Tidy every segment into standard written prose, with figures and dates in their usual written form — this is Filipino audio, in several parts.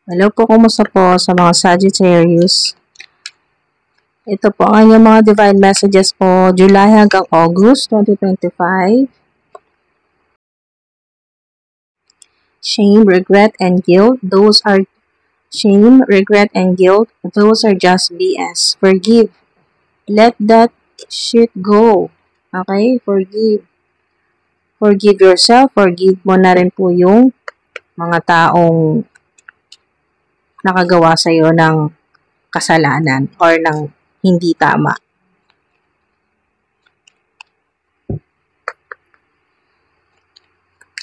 Hello po, kumusta po sa mga Sagittarius? Ito po ang inyong mga divine messages po, July hanggang August 2025. Shame, regret, and guilt, those are just BS. Forgive. Let that shit go. Okay? Forgive. Forgive yourself. Forgive mo na rin po yung mga taong nakagawa sa'yo ng kasalanan or ng hindi tama.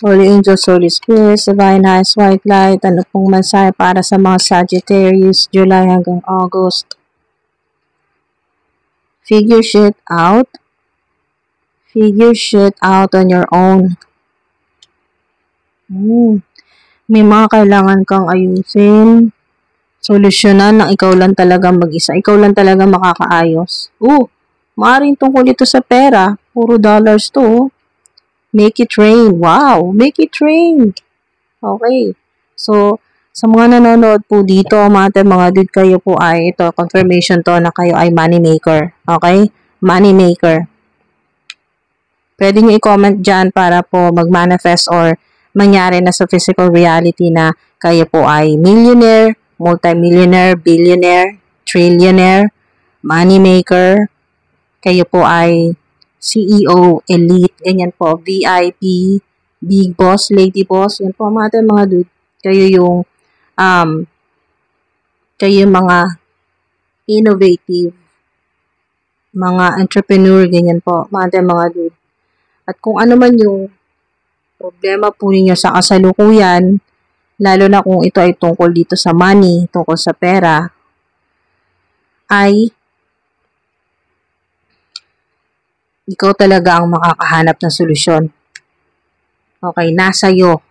Holy Angels, Holy Spirits, Divine Highest White Light, ano pong mensahe para sa mga Sagittarius, July hanggang August? Figure shit out. Figure shit out on your own. May mga kailangan kang ayusin, solusyonan ng ikaw lang talaga mag-isa. Ikaw lang talaga makakaayos. Maaaring tungkol ito sa pera. Puro dollars to. Make it rain. Wow! Make it rain! Okay. So, sa mga nanonood po dito, mga dude, kayo po ay, ito, confirmation to na kayo ay money maker. Okay? Money maker. Pwede nyo i-comment dyan para po mag-manifest or mangyari na sa physical reality na kayo po ay millionaire, multimillionaire, billionaire, trillionaire, money maker, kayo po ay CEO, elite, ganyan po, VIP, big boss, lady boss, yan po mga dude, kayo yung mga innovative, mga entrepreneur, ganyan po, mga dude. At kung ano man yung problema po ninyo sa kasalukuyan, lalo na kung ito ay tungkol dito sa money, tungkol sa pera, ay ikaw talaga ang makakahanap ng solusyon. Okay, nasa iyo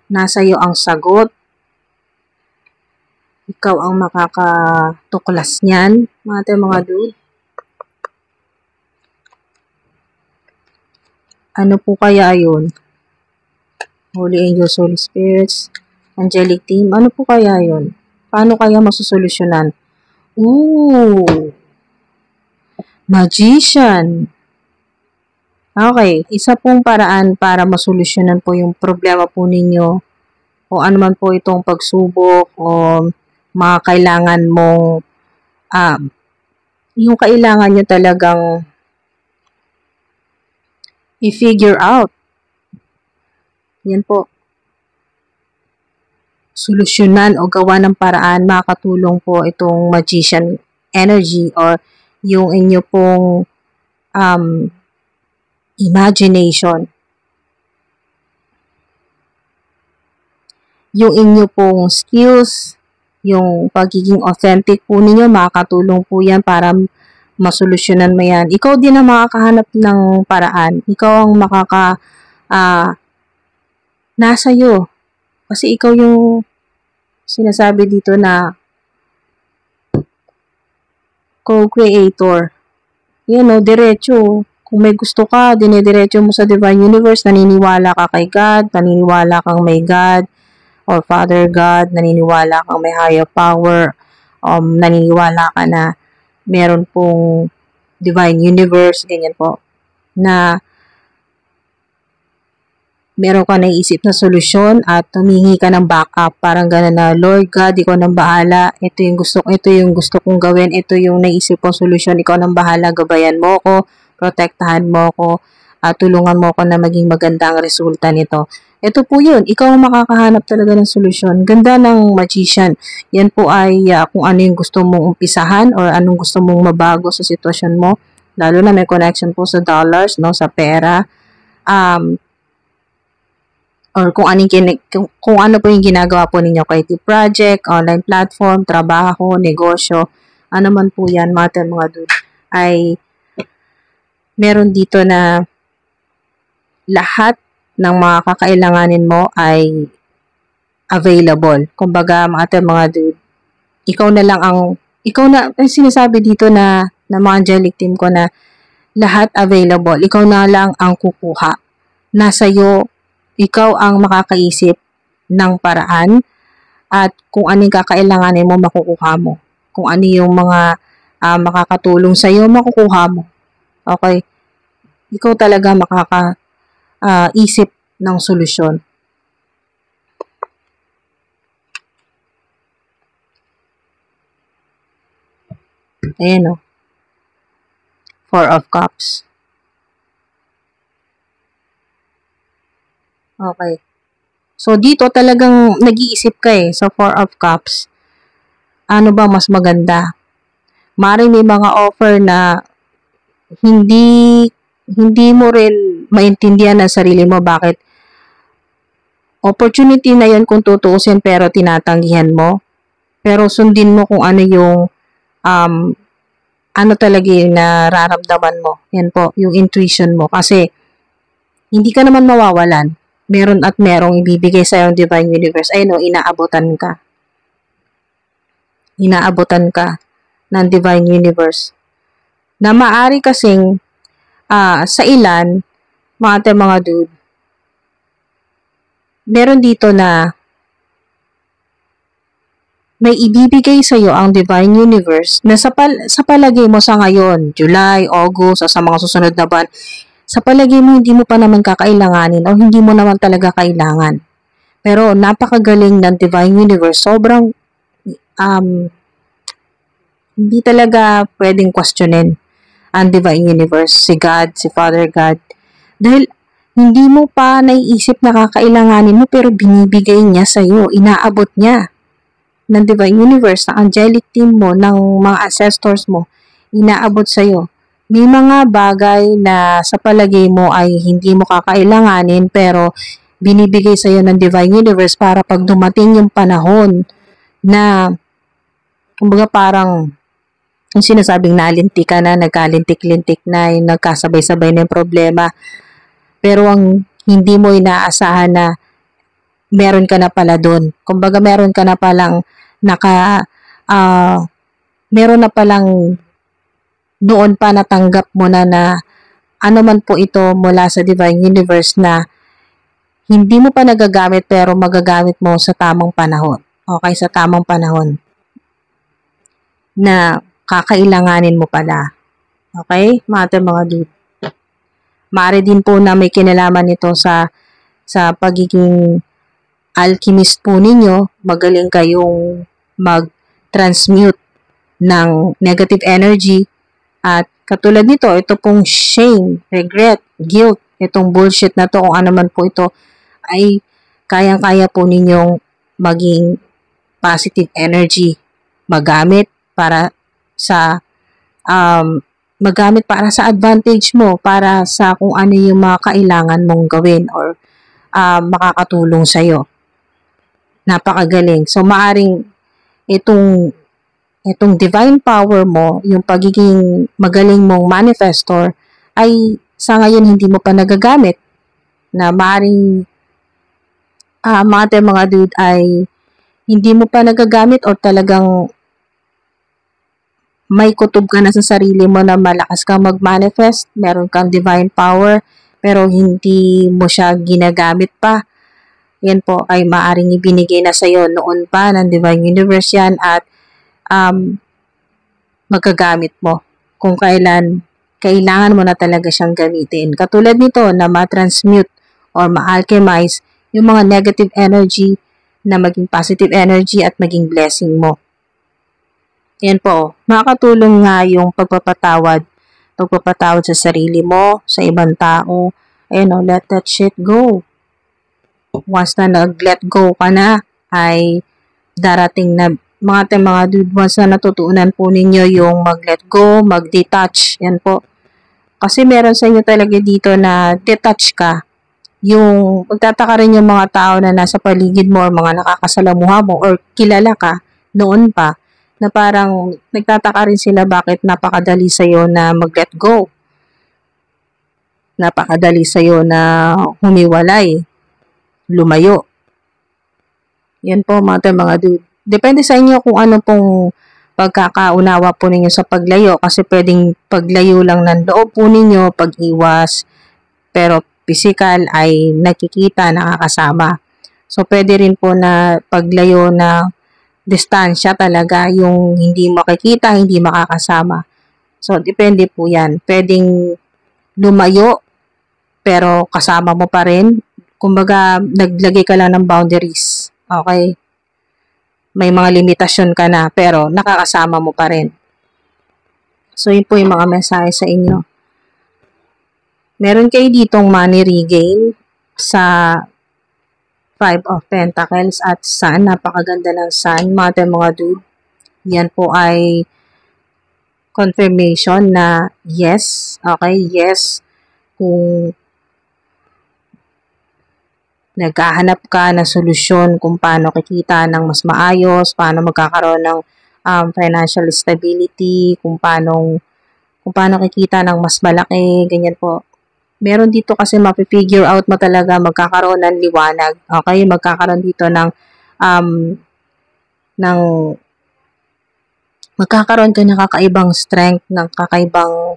ang sagot. Ikaw ang makakatuklas niyan, mga dude. Ano po kaya yun? Holy Angels, Holy Spirits, Angelic Team, ano po kaya yun? Paano kaya masusolusyonan? Magician. Okay, isa pong paraan para masolusyonan po yung problema po ninyo o ano man po itong pagsubok o mga kailangan mong yung kailangan nyo talagang i-figure out. Yan po. Solusyonan o gawa ng paraan, makakatulong po itong magician energy or yung inyo pong imagination. Yung inyo pong skills, yung pagiging authentic po ninyo, makakatulong po yan para masolusyonan mo yan. Ikaw din ang makakahanap ng paraan. Ikaw ang nasa iyo. Kasi ikaw yung sinasabi dito na co-creator. Diretso. Kung may gusto ka, dinidiretso mo sa Divine Universe, naniniwala ka kay God, naniniwala kang may God, or Father God, naniniwala kang may higher power, naniniwala ka na meron pong Divine Universe, ganyan po, na meron ka naisip na solusyon at humingi ka ng backup, parang gano'n na, Lord God, ikaw nang bahala, ito yung gusto kong gawin, ito yung naisip kong solusyon, ikaw nang bahala, gabayan mo ko, protektahan mo ko, at tulungan mo ko na maging maganda ang resulta nito. Ito po yun, ikaw ang makakahanap talaga ng solusyon. Ganda ng magician. Yan po ay kung ano yung gusto mong umpisahan or anong gusto mong mabago sa sitwasyon mo. Lalo na may connection po sa dollars, no, sa pera. Or kung ano po yung ginagawa po ninyo, creative project, online platform, trabaho, negosyo, ano man po yan, mga dude, ay meron dito na lahat ng mga kakailanganin mo ay available. Kumbaga, mga dude, sinasabi dito na mga angelic team ko na lahat available. Ikaw na lang ang kukuha. Nasa iyo, ikaw ang makakaisip ng paraan at kung ano yung kakailanganin mo, makukuha mo. Kung ano yung mga makakatulong sa'yo, makukuha mo. Okay? Ikaw talaga isip ng solusyon. Ayan o. 4 of Cups. Okay. So, dito talagang nag-iisip ka sa 4 of Cups. Ano ba mas maganda? Maring may mga offer na hindi mo rin maintindihan ang sarili mo bakit opportunity na yan kung tutuusin pero tinatanggihan mo. Pero sundin mo kung ano yung ano talaga yung nararamdaman mo. Yan po, yung intuition mo. Kasi hindi ka naman mawawalan. Meron at merong ibibigay sa yung Divine Universe. Ayun o, inaabutan ka. Inaabutan ka ng Divine Universe. Na maari kasing sa ilan, mga dude, meron dito na may ibibigay sa iyo ang Divine Universe na sa palagay mo sa ngayon, July, August, o sa mga susunod na buwan, sa palagay mo hindi mo pa naman kakailanganin o hindi mo naman talaga kailangan. Pero napakagaling ng Divine Universe, sobrang hindi talaga pwedeng questionin ang Divine Universe, si God, si Father God. Dahil hindi mo pa naiisip na kakailanganin mo pero binibigay niya sa'yo, inaabot niya ng Divine Universe, ng angelic team mo, ng mga ancestors mo, inaabot sa'yo. May mga bagay na sa palagay mo ay hindi mo kakailanganin pero binibigay sa'yo ng Divine Universe para pag dumating yung panahon na kumbaga parang yung sinasabing nalintik ka na, nagkalintik-lintik na, yung nagkasabay-sabay na yung problema. Pero ang hindi mo inaasahan na meron ka na pala doon. Kumbaga meron ka na palang meron na palang noon pa natanggap mo na ano man po ito mula sa Divine Universe na hindi mo pa nagagamit pero magagamit mo sa tamang panahon. Okay, sa tamang panahon na kakailanganin mo pala. Okay? Mga dude. Maaari din po na may kinalaman nito sa pagiging alchemist po ninyo. Magaling kayong mag-transmute ng negative energy. At katulad nito, ito pong shame, regret, guilt, itong bullshit na to, kung ano man po ito, ay kayang-kaya po ninyong maging positive energy. Magamit para sa advantage mo, para sa kung ano yung mga kailangan mong gawin or makakatulong sa'yo. Napakagaling. So, maaring itong divine power mo, yung pagiging magaling mong manifestor, ay sa ngayon hindi mo pa nagagamit. Na maaring mga dude ay hindi mo pa nagagamit o talagang may kutob ka na sa sarili mo na malakas kang mag-manifest, meron kang divine power, pero hindi mo siya ginagamit pa. Yan po ay maaring ibinigay na sa'yo noon pa ng Divine Universe yan at magagamit mo kung kailan kailangan mo na talaga siyang gamitin. Katulad nito na ma-transmute or ma-alchemize yung mga negative energy na maging positive energy at maging blessing mo. Yan po, makakatulong nga yung pagpapatawad sa sarili mo, sa ibang tao. Ayun, let that shit go. Once na nag-let go ka na, ay darating na mga dude, once na natutunan po ninyo yung mag-let go, mag-detach, yan po. Kasi meron sa inyo talaga dito na detach ka. Yung magtataka rin yung mga tao na nasa paligid mo or mga nakakasalamuha mo or kilala ka noon pa, na parang nagtataka rin sila bakit napakadali sa'yo na mag-let go. Napakadali sa'yo na humiwalay, lumayo. Yan po mga dude. Depende sa inyo kung ano pong pagkakaunawa po ninyo sa paglayo. Kasi pwedeng paglayo lang ng loob po ninyo, pag-iwas. Pero physical ay nakikita, nakakasama. So, pwede rin po na paglayo na distansya talaga, yung hindi makikita, hindi makakasama. So, depende po yan. Pwedeng lumayo, pero kasama mo pa rin. Kumbaga, naglagay ka lang ng boundaries. Okay? May mga limitasyon ka na, pero nakakasama mo pa rin. So, yun po yung mga mensahe sa inyo. Meron kayo ditong money regain sa Five of Pentacles at Sun. Napakaganda ng Sun, mga dude. Yan po ay confirmation na yes. Okay, yes. Kung naghahanap ka ng solusyon kung paano kikita ng mas maayos, paano magkakaroon ng financial stability, kung paano kikita ng mas malaki, ganyan po. Meron dito kasi mapifigure out mo talaga, magkakaroon ng liwanag. Okay? Magkakaroon dito magkakaroon ka ng kakaibang strength, ng kakaibang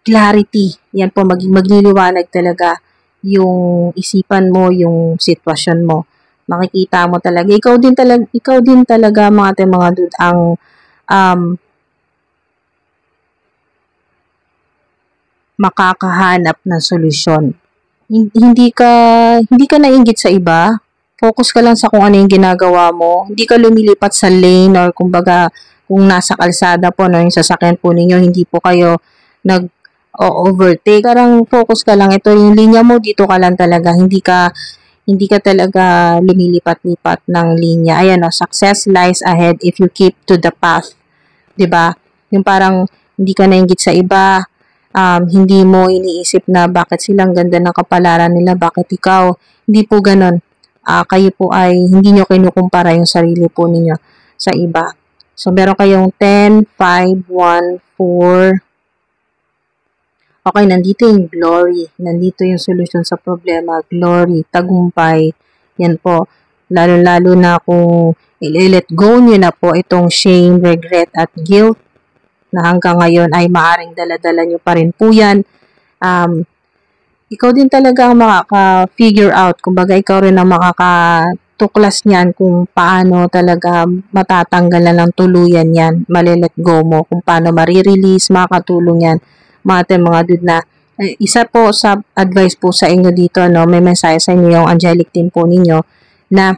clarity. Yan po, magliliwanag talaga yung isipan mo, yung sitwasyon mo. Makikita mo talaga. Ikaw din talaga mga dude, ang makakahanap ng solusyon. Hindi ka nainggit sa iba. Focus ka lang sa kung ano yung ginagawa mo. Hindi ka lumilipat sa lane or kumbaga kung nasa kalsada po, no, yung sasakyan po ninyo, hindi po kayo nag-overtake. Parang focus ka lang. Ito yung linya mo, dito ka lang talaga. Hindi ka talaga lumilipat-lipat ng linya. Ayan, no, success lies ahead if you keep to the path. 'Di ba? Yung parang hindi ka nainggit sa iba, hindi mo iniisip na bakit silang ganda ng kapalaran nila, bakit ikaw. Hindi po ganon. Kayo po ay hindi nyo kinukumpara yung sarili po ninyo sa iba. So, meron kayong 10, 5, 1, 4. Okay, nandito yung glory. Nandito yung solution sa problema. Glory, tagumpay. Yan po. Lalo-lalo na kung i-let go nyo na po itong shame, regret, at guilt na hanggang ngayon ay maaring dala-dala nyo pa rin po yan. Ikaw din talaga ang makaka-figure out. Kumbaga, ikaw rin ang makakatuklas niyan kung paano talaga matatanggalan ng tuluyan yan. Malilet go mo. Kung paano marirelease, makakatulong yan. Mga dude na. Isa po sa advice po sa inyo dito, no, may mensahe sa inyo yung angelic team po ninyo na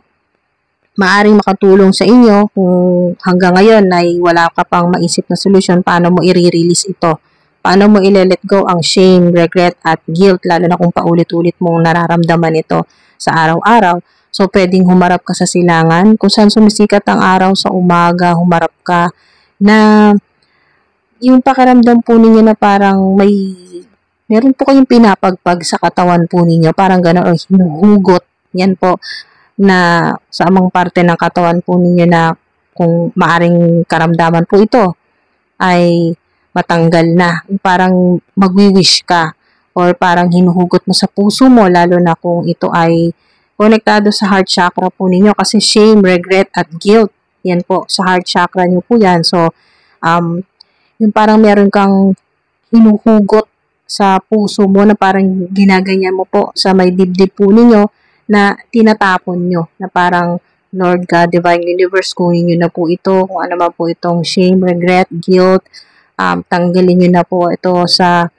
maaring makatulong sa inyo kung hanggang ngayon ay wala ka pang maisip na solusyon, paano mo i-release ito. Paano mo i-let go ang shame, regret, at guilt, lalo na kung paulit-ulit mong nararamdaman ito sa araw-araw. So, pwedeng humarap ka sa silangan. Kung saan sumisikat ang araw sa umaga, humarap ka na yung pakiramdam po ninyo na parang meron po kayong pinapagpag sa katawan po ninyo, parang gano'n, o hinuhugot. Yan po, na sa amang parte ng katawan po ninyo na kung maaring karamdaman po ito ay matanggal na. Parang magwi-wish ka or parang hinuhugot mo sa puso mo, lalo na kung ito ay konektado sa heart chakra po ninyo kasi shame, regret, at guilt, yan po, sa heart chakra nyo po yan. So, yung parang meron kang hinuhugot sa puso mo na parang ginaganyan mo po sa may dibdib po ninyo na tinatapon nyo, na parang Lord God, Divine Universe, kunin nyo na po ito, kung ano man po itong shame, regret, guilt, tanggalin nyo na po ito sa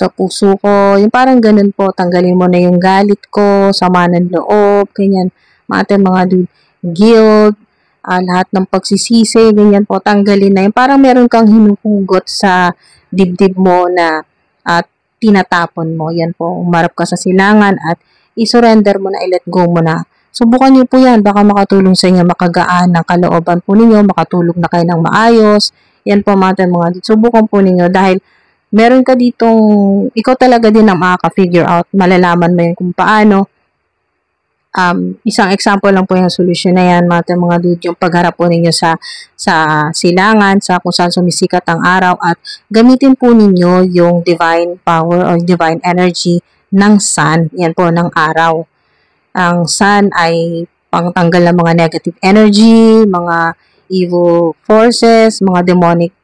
puso ko. Yung parang ganun po, tanggalin mo na yung galit ko, sama ng loob, ganyan. Mga dude, guilt, lahat ng pagsisisi, ganyan po, tanggalin na. Yung parang meron kang hinuhugot sa dibdib mo na at tinatapon mo. Yan po, umarap ka sa silangan at i-surrender mo na, i-let go mo na. Subukan nyo po yan. Baka makatulong sa inyo, makagaan ng kalooban po ninyo, makatulog na kayo ng maayos. Yan po mga subukan po ninyo dahil meron ka ditong, ikaw talaga din ang makaka-figure out, malalaman mo yun kung paano. Isang example lang po yung solution na yan, mga dude, yung pagharap po ninyo sa silangan, sa kung saan sumisikat ang araw at gamitin po ninyo yung divine power or divine energy ng sun, yan po, ng araw. Ang sun ay pangtanggal ng mga negative energy, mga evil forces, mga demonic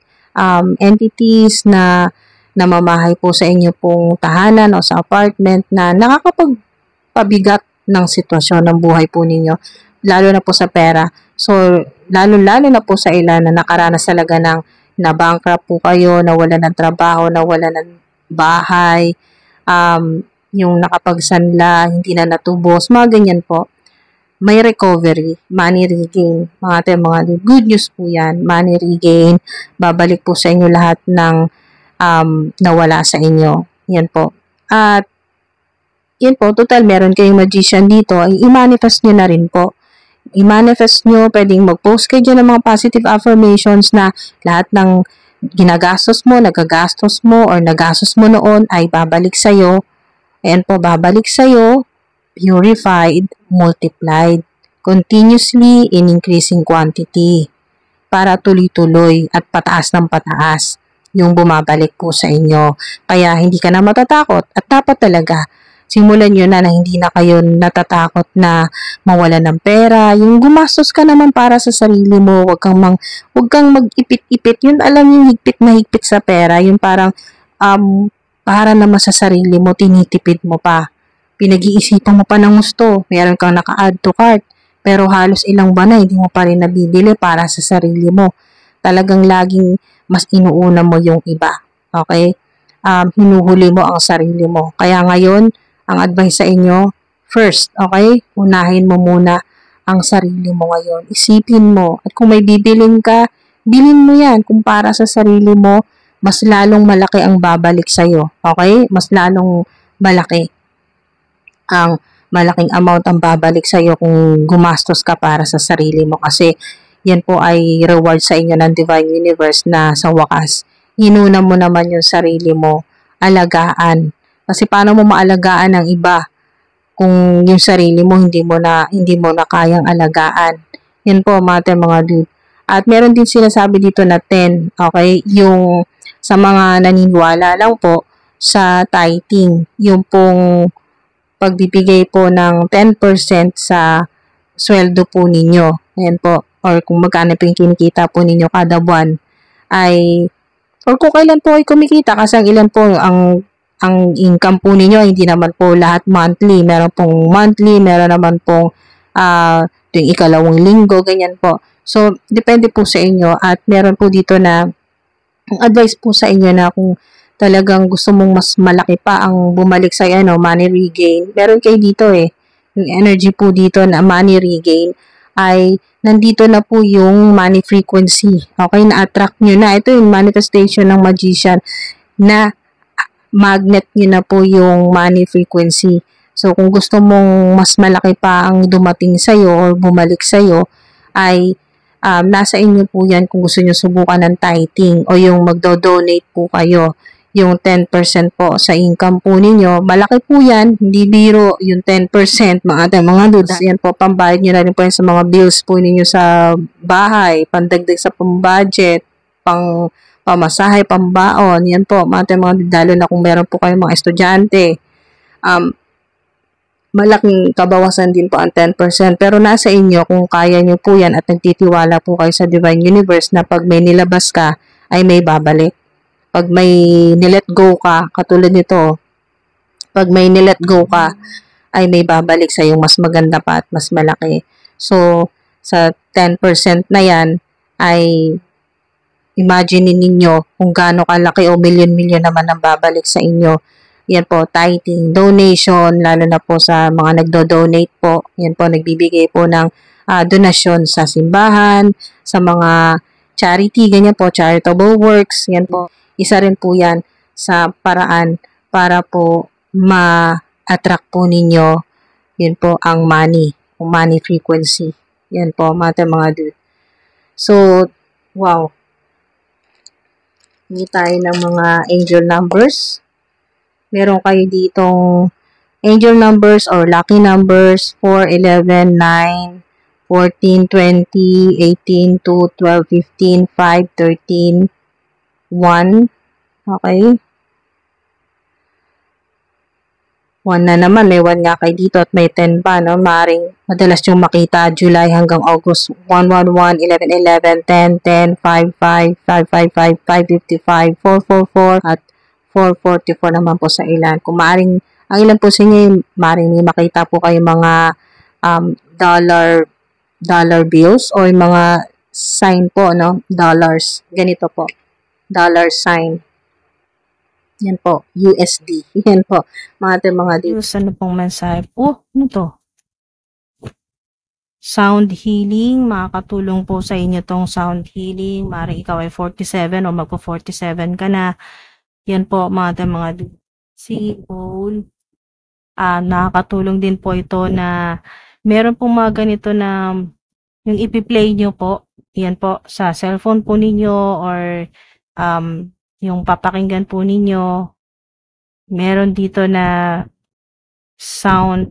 entities na namamahay po sa inyo pong tahanan o sa apartment na pabigat ng sitwasyon ng buhay po ninyo, lalo na po sa pera. So, lalo-lalo na po sa ilan na nakaranas talaga ng na-bankrupt po kayo, nawala ng trabaho, nawala ng bahay, yung nakapagsanla, hindi na natubos, mga ganyan po. May recovery, money regain. Mga good news po yan, money regain. Babalik po sa inyo lahat ng nawala sa inyo. Yan po. At yan po, total meron kayong magician dito, ay i-manifest nyo na rin po. I-manifest nyo, pwedeng mag-post kayo dyan ng mga positive affirmations na lahat ng ginagastos mo, nagagastos mo, or nagastos mo noon ay babalik sa'yo. Ayan po, babalik sa'yo, purified, multiplied, continuously in increasing quantity, para tuloy-tuloy at pataas ng pataas yung bumabalik po sa inyo. Kaya hindi ka na matatakot at dapat talaga simulan nyo na hindi na kayo natatakot na mawala ng pera. Yung gumastos ka naman para sa sarili mo, wag kang mag-ipit-ipit. Yun alam yung higpit na higpit sa pera, yung parang para naman sa sarili mo, tinitipid mo pa. Pinag-iisipan mo pa ng gusto, meron kang naka-add to cart, pero halos ilang buwan na hindi mo pa rin nabibili para sa sarili mo. Talagang laging mas inuuna mo yung iba. Okay? Hinuhuli mo ang sarili mo. Kaya ngayon, ang advice sa inyo, first, okay? Unahin mo muna ang sarili mo ngayon. Isipin mo. At kung may bibilin ka, bilin mo yan. Kung para sa sarili mo, mas lalong malaki ang babalik sa'yo. Okay? Mas lalong malaki ang malaking amount ang babalik sa'yo kung gumastos ka para sa sarili mo. Kasi yan po ay reward sa inyo ng Divine Universe na sa wakas, inuna mo naman yung sarili mo, alagaan. Kasi paano mo maalagaan ang iba kung yung sarili mo hindi mo na kayang alagaan. Yan po mga dude. At meron din sinasabi dito na 10, okay? Yung sa mga naniniwala lang po sa tithing, yung pong pagbibigay po ng 10% sa sweldo po ninyo. Ayan po. Or kung magkano po yung kinikita po ninyo kada buwan, ay, or kung kailan po ay kumikita, kasi ang ilan po, ang income po ninyo, hindi naman po lahat monthly. Meron pong monthly, meron naman pong yung ikalawang linggo, ganyan po. So, depende po sa inyo. At meron po dito na, ang advice po sa inyo na kung talagang gusto mong mas malaki pa ang bumalik sa money regain, meron kayo dito yung energy po dito na money regain, ay nandito na po yung money frequency. Okay, na-attract nyo na. Ito yung manifestation ng magician na magnet nyo na po yung money frequency. So, kung gusto mong mas malaki pa ang dumating sa'yo or bumalik sa'yo, ay nasa inyo po yan kung gusto nyo subukan ng tithing o yung magdo-donate po kayo. Yung 10% po sa income po ninyo, malaki po yan, hindi biro yung 10%, mga dudes. Yan po, pambayad nyo na rin po yan sa mga bills po ninyo sa bahay, pandagdag sa pambudget, pamasahe, pambaon, yan po, mga lalo na kung meron po kayong mga estudyante. Malaking kabawasan din po ang 10%, pero nasa inyo kung kaya nyo po yan at nagtitiwala po kayo sa Divine Universe na pag may nilabas ka, ay may babalik. Pag may nilet go ka, katulad nito, pag may nilet go ka, ay may babalik sa yung mas maganda pa at mas malaki. So, sa 10% na yan, ay imagine ninyo kung gaano kalaki o milyon-milyon naman ang babalik sa inyo. Yan po, tithing, donation, lalo na po sa mga nagdo-donate po. Yan po, nagbibigay po ng donasyon sa simbahan, sa mga charity, ganyan po, charitable works, yan po. Isa rin po yan sa paraan para po ma-attract po ninyo, yun po ang money frequency. Yan po, mga dude. So, wow. Hindi tayo ng mga angel numbers. Meron kayo ditong angel numbers or lucky numbers 4, 11, 9, 14, 20, 18, 2, 12, 15, 5, 13, 1. Okay. 1 na naman. May 1 nga kayo dito at may 10 pa, no? Maring madalas yung makita July hanggang August. 1, 1, 1, 11, 11, 10, 10, 5, 5, 5, 5, 5, 5, 55, 4, 4, 4, at 4, 44 naman po sa ilan. Kung maaring Ang ilan po sa inyo, maaaring may makita po kayo mga dollar bills or mga sign po, no? Dollars. Ganito po. Dollar sign. Yan po. USD. Yan po. Mga Use ano pong mensahe? Oh, ano to? Sound healing. Makakatulong po sa inyo tong sound healing. Maaaring ikaw ay 47 o magpo-47 ka na. Yan po, mga si Paul. Nakakatulong din po ito na meron pong mga ganito na yung ipi-play nyo po, yan po, sa cellphone po ninyo or yung papakinggan po ninyo, meron dito na sound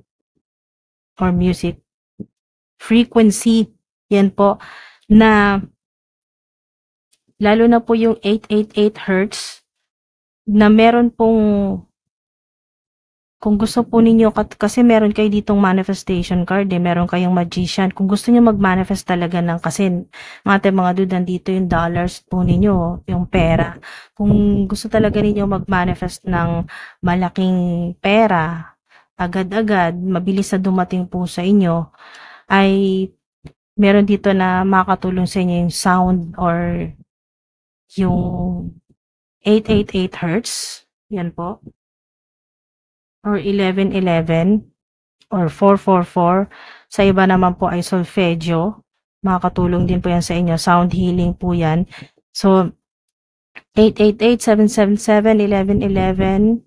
or music frequency, yan po, na lalo na po yung 888 Hertz, na meron pong kung gusto po ninyo, kasi meron kayo ditong manifestation card, meron kayong magician. Kung gusto niyo mag-manifest talaga ng, kasi mga dude, nandito yung dollars po ninyo, yung pera. Kung gusto talaga ninyo mag-manifest ng malaking pera, agad-agad, mabilis na dumating po sa inyo, ay meron dito na makatulong sa inyo yung sound or yung 888 Hertz. Yan po. Or 1111 or 444. Sa iba naman po ay solfeggio. Makakatulong din po yan sa inyo. Sound healing po yan. So, 888, 777, 1111.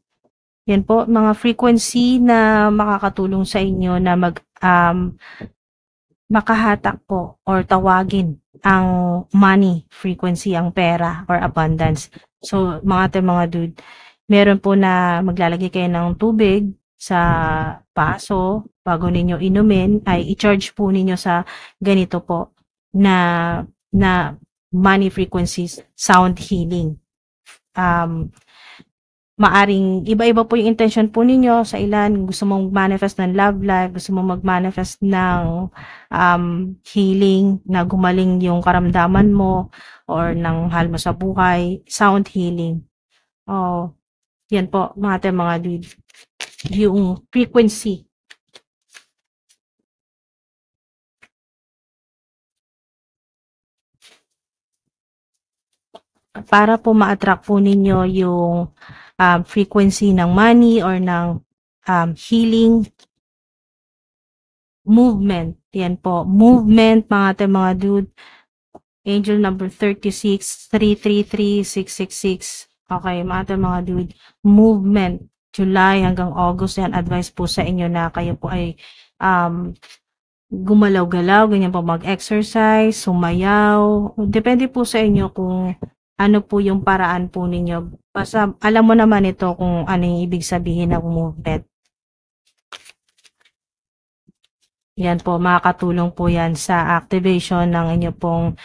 Yan po, mga frequency na makakatulong sa inyo na makahatak po or tawagin ang money frequency, ang pera or abundance. So, mga dude, meron po na maglalagay kayo ng tubig sa baso bago ninyo inumin, ay i-charge po ninyo sa ganito po na money frequencies, sound healing. Maaring iba-iba po yung intention po ninyo. Sa ilan, gusto mong manifest ng love life, gusto mong mag-manifest ng healing, na gumaling yung karamdaman mo or ng hal mo sa buhay, sound healing. Oh, yan po, mga dude, yung frequency. Para po ma-attract po ninyo yung frequency ng money or ng healing movement. Yan po, movement, mga dude. Angel number 36, 333, 666. Okay, mga dude, movement, July hanggang August, yan, advice po sa inyo na kayo po ay gumalaw-galaw, ganyan po, mag-exercise, sumayaw. Depende po sa inyo kung ano po yung paraan po ninyo. Basta alam mo naman ito kung ano yung ibig sabihin ng movement. Yan po, makakatulong po yan sa activation ng inyo pong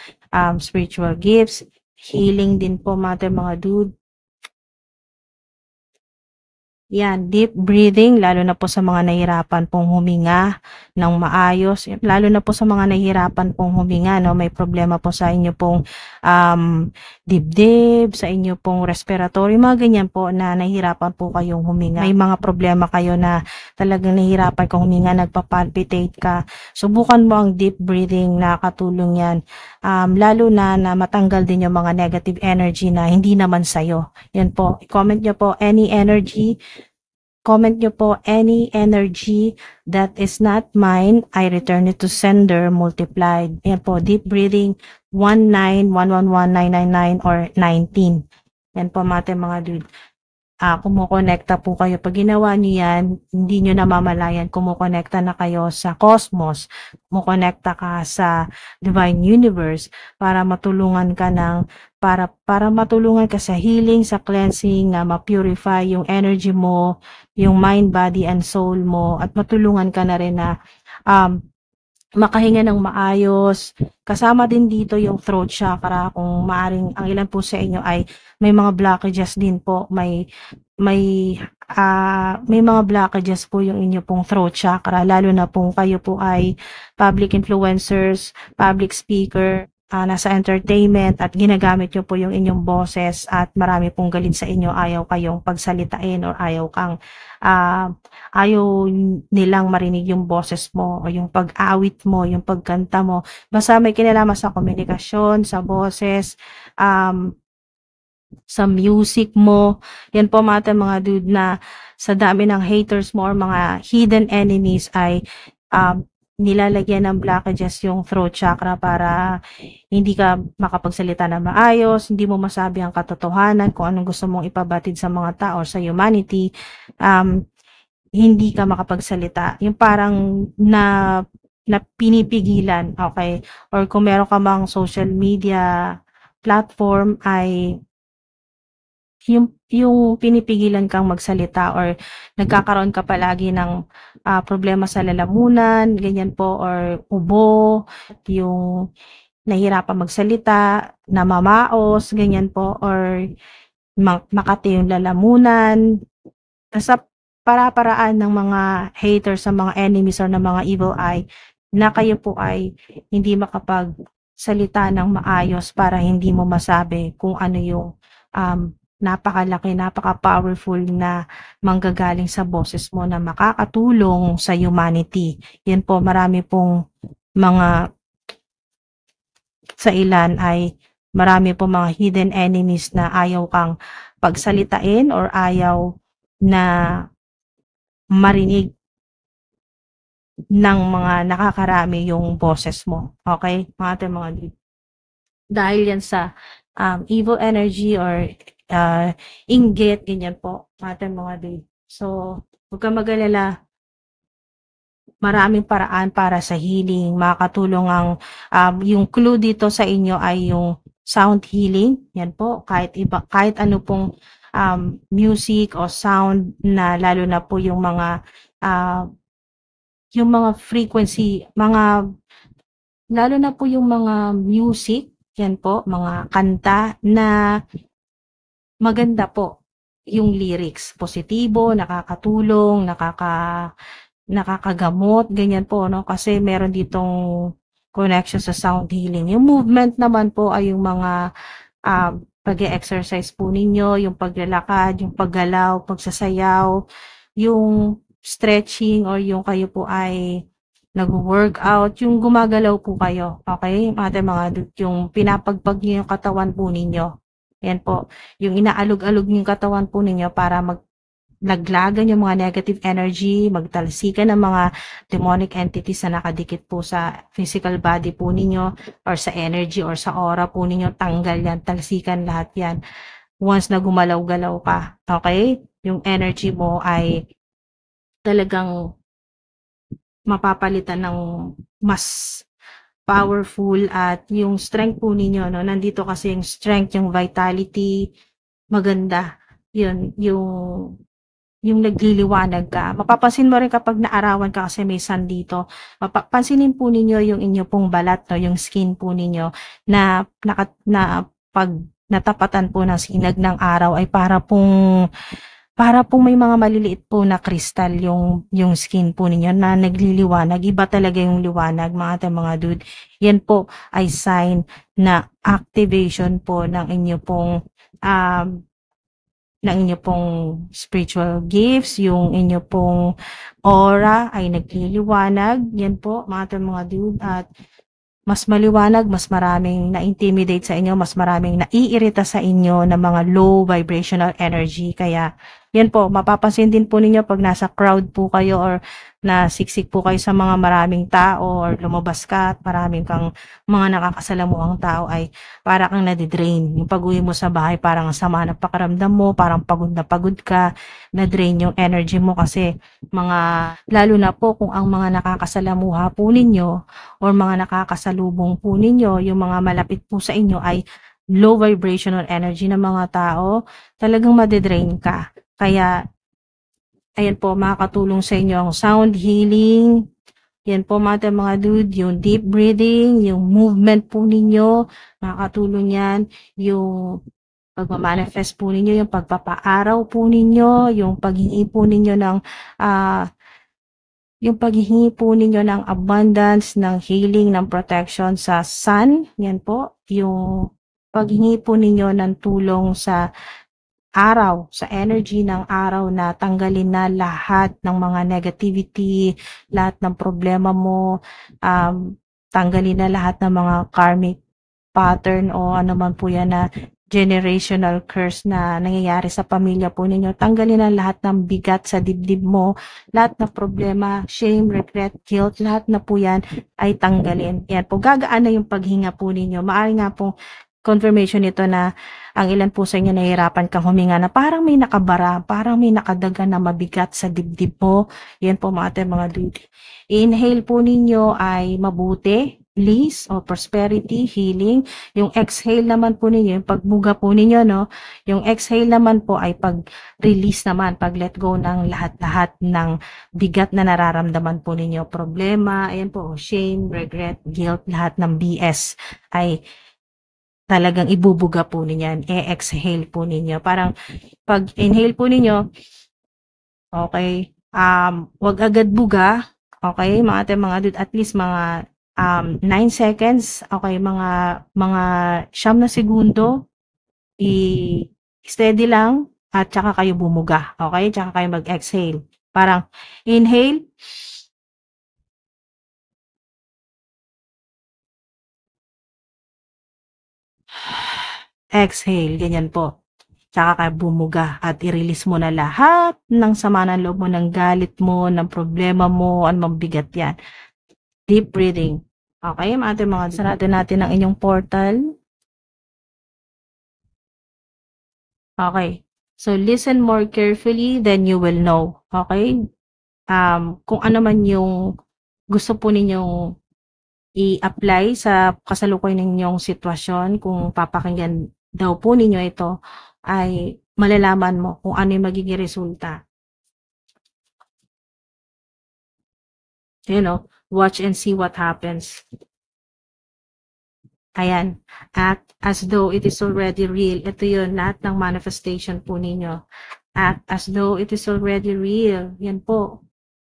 spiritual gifts. Healing din po, mga dude. Yan, deep breathing, lalo na po sa mga nahihirapan pong huminga ng maayos, lalo na po sa mga nahihirapan pong huminga, no, may problema po sa inyo pong dibdib, sa inyo pong respiratory, mga ganyan po na nahihirapan po kayong huminga. May mga problema kayo na talagang nahihirapan kang huminga, nagpapalpitate ka. Subukan mo ang deep breathing, nakakatulong yan. Lalo na matanggal din yung mga negative energy na hindi naman sa'yo. Yan po, comment nyo po any energy. Comment nyo po, any energy that is not mine, I return it to sender multiplied. Yan po, deep breathing, 19111999 or 19. Yan po, mga dude. Kumukonekta po kayo. Pag ginawa nyo yan, hindi nyo namamalayan, kumukonekta na kayo sa cosmos, kumukonekta ka sa divine universe para matulungan ka para matulungan ka sa healing, sa cleansing, ma-purify yung energy mo, yung mind, body, and soul mo, at matulungan ka na rin na makahinga ng maayos. Kasama din dito yung throat chakra, kung maaring ang ilan po sa inyo ay may mga blockages din po, may mga blockages po yung inyo pong throat chakra, lalo na kung kayo po ay public influencers, public speaker, nasa entertainment at ginagamit nyo po yung inyong boses at marami pong galit sa inyo, ayaw kayong pagsalitain or ayaw nilang marinig yung boses mo o yung pag-awit mo, yung pagkanta mo. Basta may kinalaman sa komunikasyon, sa boses, sa music mo. Yan po mga dude na sa dami ng haters mo or mga hidden enemies ay nilalagyan ng blockages yung throat chakra para hindi ka makapagsalita na maayos, hindi mo masabi ang katotohanan kung anong gusto mong ipabatid sa mga tao or sa humanity, hindi ka makapagsalita. Yung parang na pinipigilan, okay? Or kung meron ka mang social media platform ay yung pinipigilan kang magsalita or nagkakaroon ka palagi ng problema sa lalamunan, ganyan po, or ubo, yung nahihirapan magsalita, namamaos, ganyan po, or makati yung lalamunan. Sa para-paraan ng mga haters, sa mga enemies or ng mga evil eye, na kayo po ay hindi makapagsalita ng maayos para hindi mo masabi kung ano yung napakalaki, napaka-powerful na manggagaling sa boses mo na makakatulong sa humanity. Yan po, marami pong mga sa ilan ay marami pong mga hidden enemies na ayaw kang pagsalitain or ayaw na marinig ng mga nakakarami yung boses mo. Okay? Mga dahil yan sa evil energy or inggit, ganyan po, mga dude. So, huwag kang mag-alala, maraming paraan para sa healing, makakatulong ang, yung clue dito sa inyo ay yung sound healing, yan po, kahit ano pong music o sound na lalo na po yung mga frequency, lalo na po yung mga music, yan po, mga kanta na maganda po yung lyrics, positibo, nakakatulong, nakakagamot, ganyan po, no? Kasi meron ditong connection sa sound healing. Yung movement naman po ay yung mga pag-exercise po ninyo, yung paglalakad, yung paggalaw, pagsasayaw, yung stretching or yung kayo po ay nag-workout, yung gumagalaw po kayo, okay? Yung pinapagpag niyo yung katawan po ninyo. Yan po, yung inaalog-alog yung katawan po ninyo para laglagan yung mga negative energy, magtalsikan ng mga demonic entities na nakadikit po sa physical body po ninyo or sa energy or sa aura po ninyo, tanggal yan, talsikan lahat yan. Once na gumalaw-galaw ka, okay? Yung energy mo ay talagang mapapalitan ng mas powerful at yung strength po ninyo, no? Nandito kasi yung strength, yung vitality, maganda. Yun, yung nagliliwanag ka. Mapapansin mo rin kapag naarawan ka kasi may sun dito. Pansinin po ninyo yung inyo pong balat, no? Yung skin po ninyo na pag natapatan po ng sinag ng araw ay para pong may mga maliliit po na kristal yung skin po ninyo na nagliliwanag. Iba talaga yung liwanag, mga dude. Yan po ay sign na activation po ng inyo pong spiritual gifts, yung inyo pong aura ay nagliliwanag. Yan po, mga dude. At mas maliwanag, mas maraming na-intimidate sa inyo, mas maraming naiirita sa inyo ng mga low vibrational energy. Kaya, yan po, mapapansin din po ninyo pag nasa crowd po kayo or nasiksik po kayo sa mga maraming tao or lumabas ka at maraming kang mga nakakasalamuhang tao ay para kang nadidrain. Yung pag-uwi mo sa bahay, parang sama na pakiramdam mo, parang pagod na pagod ka, na-drain yung energy mo kasi lalo na po kung ang mga nakakasalamuha po ninyo or mga nakakasalubong po ninyo, yung mga malapit po sa inyo ay low vibrational energy ng mga tao, talagang madidrain ka. Kaya, ayan po, makakatulong sa inyo ang sound healing. Yan po mga dude, yung deep breathing, yung movement po ninyo, makakatulong yan. Yung pagmamanifest po ninyo, yung pagpapaaraw po ninyo, yung paghingi po ninyo ng yung paghihingi po ninyo ng abundance, ng healing, ng protection sa sun, yan po, yung paghingi po ninyo ng tulong sa araw, sa energy ng araw na tanggalin na lahat ng mga negativity, lahat ng problema mo, tanggalin na lahat ng mga karmic pattern o ano man po yan na generational curse na nangyayari sa pamilya po ninyo. Tanggalin na lahat ng bigat sa dibdib mo, lahat ng problema, shame, regret, guilt, lahat na po yan ay tanggalin. Yan po, gagaan na yung paghinga po ninyo. Maaari nga pong confirmation nito na ang ilan po sa inyo nahihirapan kang huminga na parang may nakabara, parang may nakadaga na mabigat sa dibdib mo. Yan po mga dude. Inhale po ninyo ay mabuti, bliss o prosperity, healing. Yung exhale naman po ninyo, yung pagbuga po ninyo, no? Yung exhale naman po ay pag-release naman, pag-let go ng lahat-lahat ng bigat na nararamdaman po ninyo. Problema, ayan po, shame, regret, guilt, lahat ng BS ay talagang ibubuga po ninyo, e-exhale po ninyo. Parang pag inhale po ninyo, okay, wag agad buga, okay, mga dude, at least mga 9 seconds, okay, mga 9 na segundo, i-steady lang, at saka kayo bumuga, okay, tsaka kayo mag-exhale. Parang inhale, exhale, ganyan po. Tsaka ka bumuga at i-release mo na lahat ng sama ng loob mo, ng galit mo, ng problema mo, anong bigat yan. Deep breathing. Okay, mga sarado natin ang inyong portal. Okay. So, listen more carefully, then you will know. Okay? Kung ano man yung gusto po ninyong i-apply sa kasalukuyan ninyong sitwasyon, kung papakinggan daw po ninyo ito, ay malalaman mo kung ano yung magiging resulta. You know, watch and see what happens. Ayan, act as though it is already real. Ito yun, lahat ng manifestation po ninyo. Act as though it is already real. Yan po.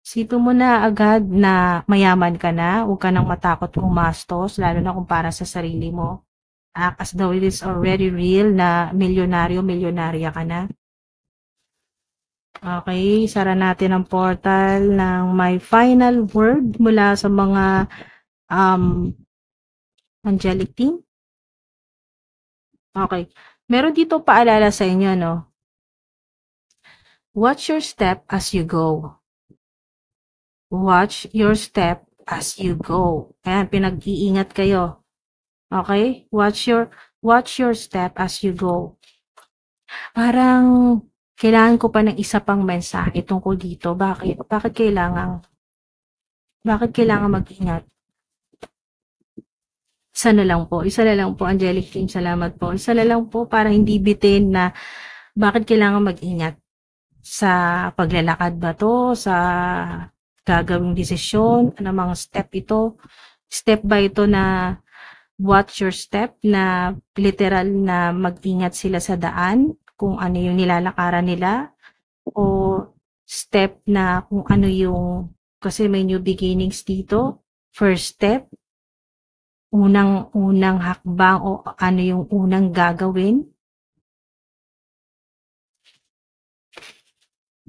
Sipin mo na agad na mayaman ka na, huwag ka nang matakot umastos, lalo na kung para sa sarili mo. Act as though it is already real na milyonaryo-milyonarya ka na. Okay, sara natin ang portal ng my final word mula sa mga angelic team. Okay, meron dito paalala sa inyo, no? Watch your step as you go. Watch your step as you go. Ayan, pinag-iingat kayo. Okay? Watch your step as you go. Parang kailangan ko pa ng isa pang mensahe tungkol dito. Bakit? Bakit kailangan mag-ingat? Isa na lang po, Angelic Team, salamat po. Isa na lang po para hindi bitin na bakit kailangan mag-ingat. Sa paglalakad ba to? Sa gagawing desisyon? Ano mga step ito? Step ba ito na watch your step, na literal na mag-ingat sila sa daan kung ano yung nilalakaran nila, o step na kung ano yung, kasi may new beginnings dito, first step, unang hakbang, o ano yung unang gagawin?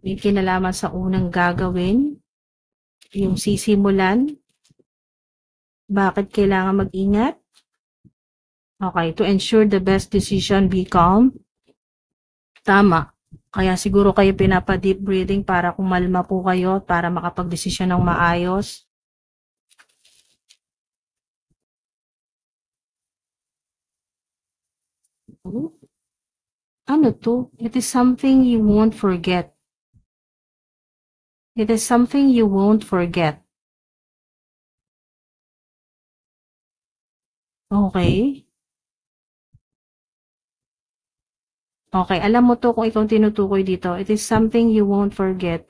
May kinalaman sa unang gagawin, yung sisimulan. Bakit kailangan mag-ingat? Okay, to ensure the best decision, be calm. Tama. Kaya siguro kayo pinapa-deep breathing para kumalma po kayo, para makapag-desisyon ng maayos. Ano to? It is something you won't forget. It is something you won't forget. Okay. Okay, alam mo to kung ikaw tinutukoy dito. It is something you won't forget.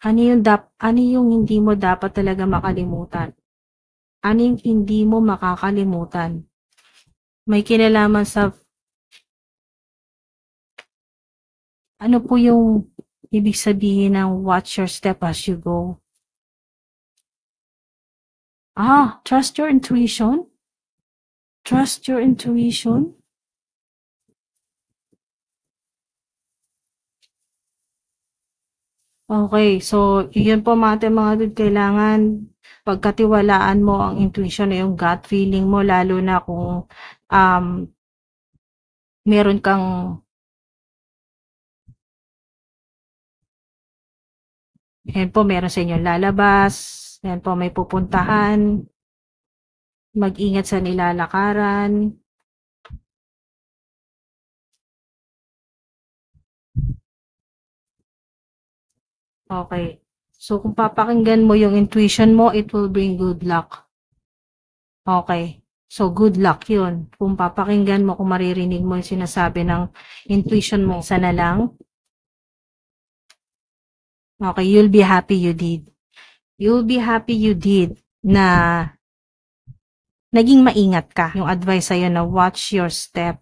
Ano yung hindi mo dapat talaga makalimutan? Ano yung hindi mo makakalimutan? May kinalaman sa ano po yung Ibig sabihin ng watch your step as you go. Trust your intuition? Trust your intuition? Okay, so yun po mga dude, kailangan pagkatiwalaan mo ang intuition o yung gut feeling mo, lalo na kung meron kang yan po, meron sa inyo lalabas, yan po, may pupuntahan, mag-ingat sa nilalakaran. Okay. So, kung papakinggan mo yung intuition mo, it will bring good luck. Okay. So, good luck yun. Kung papakinggan mo, kung maririnig mo yung sinasabi ng intuition mo, isa na lang. Okay, you'll be happy you did. You'll be happy you did na naging maingat ka. Yung advice sa'yo na watch your step.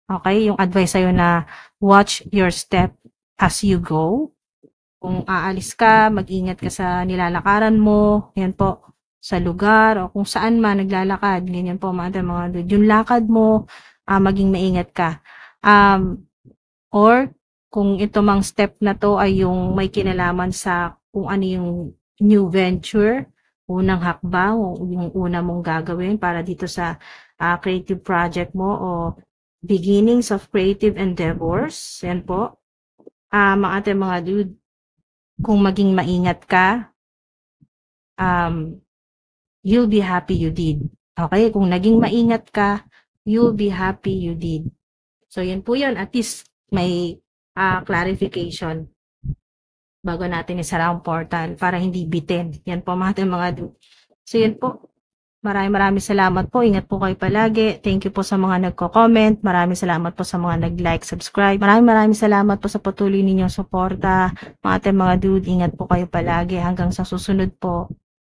Okay? Yung advice sa'yo na watch your step as you go. Kung aalis ka, mag-ingat ka sa nilalakaran mo. Yan po, sa lugar o kung saan man naglalakad. Ganyan po mga dude. Yung lakad mo, maging maingat ka. Or kung ito mang step na to ay yung may kinalaman sa kung ano yung new venture, unang hakbang o yung una mong gagawin para dito sa creative project mo o beginnings of creative endeavors. Yan po. Mga dude, kung maging maingat ka, you'll be happy you did. Okay? Kung naging maingat ka, you'll be happy you did. So, yan po yun. At least may clarification bago natin isara ang portal para hindi bitin. Yan po mga dude. So, yan po. Maraming salamat po. Ingat po kayo palagi. Thank you po sa mga nagko-comment. Maraming salamat po sa mga nag-like, subscribe. Maraming salamat po sa patuloy ninyong suporta. Mga dude, ingat po kayo palagi. Hanggang sa susunod po.